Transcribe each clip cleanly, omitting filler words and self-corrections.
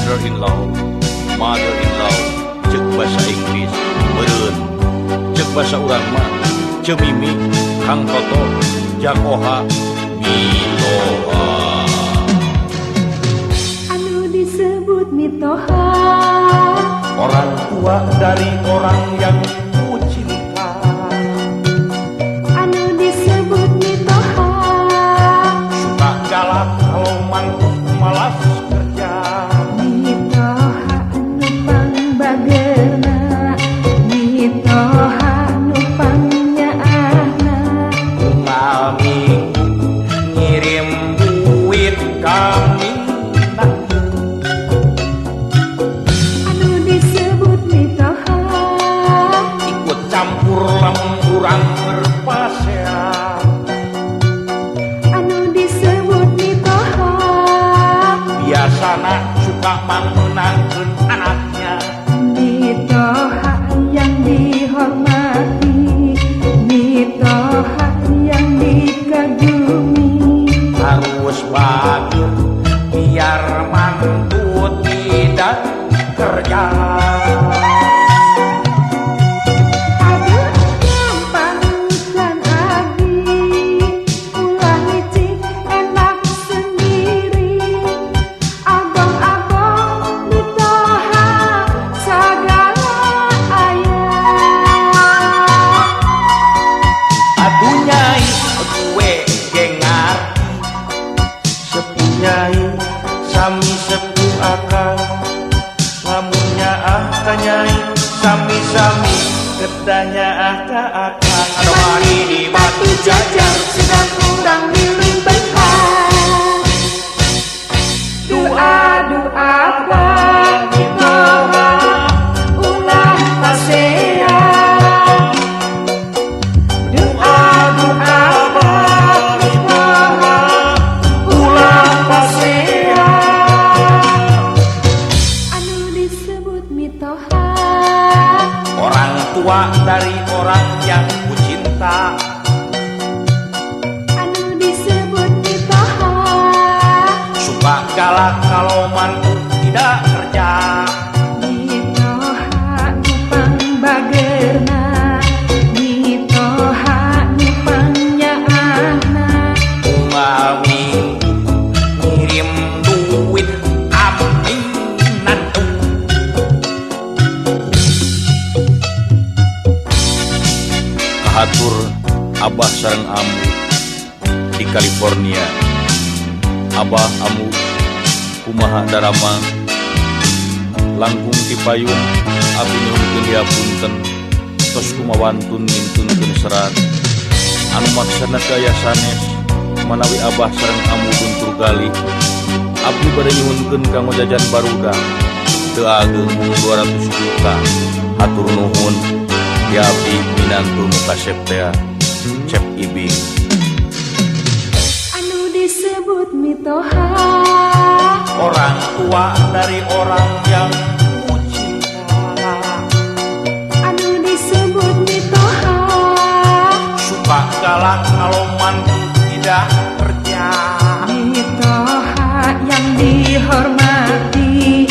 father-in-law, mother-in-law, cek bahasa Inggris, meureun, cek bahasa urang mah, cemimi, Kang Toto, Jakoha, Mitoha. Anu disebut Mitoha, Orang tua dari orang yang ku cinta. anu disebut Mitoha, Suka galak kalau mantuk malas kerja. Mitoha anu pangbageuna, Mitoha anu pangnyaahna, Ngami ngirim duit kami anu disebut Mitoha, ikut campur lamun urang berpasean. anu disebut Mitoha, Biasana suka mangmenangkeun anaknya. Mitoha yang dihormati, Mitoha yang dikagumi, Harus bagus biar mantu tidak kerja. aduh gampang kan abi, ulah licik enak sendiri, abang-abang Mitoha sagala aya. Adunyai gue gengar sepunyai sami sepu akang lamunnya kanyai sami-sami kedanya akang anu mani di batu jajar sedang kurang milih berkah, doa-doa buat Mitoha ulah pasea, doa-doa buat Mitoha ulah pasea. Anu disebut Mitoha, orang tua dari orang yang ku cinta. anu disebut Mitoha, Suka galak kalau mantu tidak kerja. Mitoha nu pangbageuna, Mitoha nu pangnyaahna, Ngami ngirim duit aminan. Kahatur Abah sareng Amu di California. Abah Amu kumaha daramang langkung ti payung abdi nuhunkeun diapunten tos kumawantun ngintunkeun serat anu maksana daya sanes manawi Abah sareng Amu guntur galih abdi bade nyuhunkeun kanggo jajan barudak teu ageng mung 200 juta. Hatur nuhun ya abdi minantu nu kasep teh Cep Ibing. anu disebut Mitoha, Orang tua dari orang yang ku cinta. anu disebut Mitoha, Suka galak kalau mantu tidak kerja. Mitoha yang dihormati,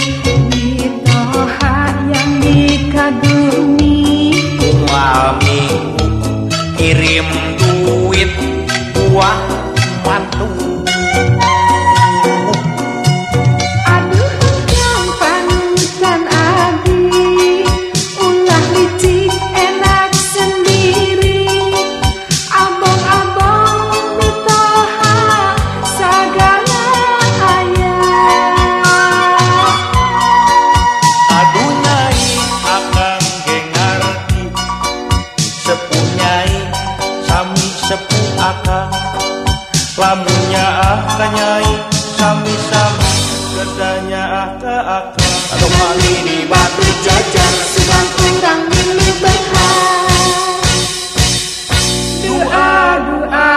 Mitoha yang dikagumi, Ngami kirim duit buat mantu. aduh gampang kan abi, ulah licik enak sendiri, abang-abang Mitoha sagala aya. Adunyai akang gengarti sepunyai sami sepu akang lamunnya kanyai sami-sami kedanya akang anu mani di batu jajar Sedang kurang milih berkah, doa-doa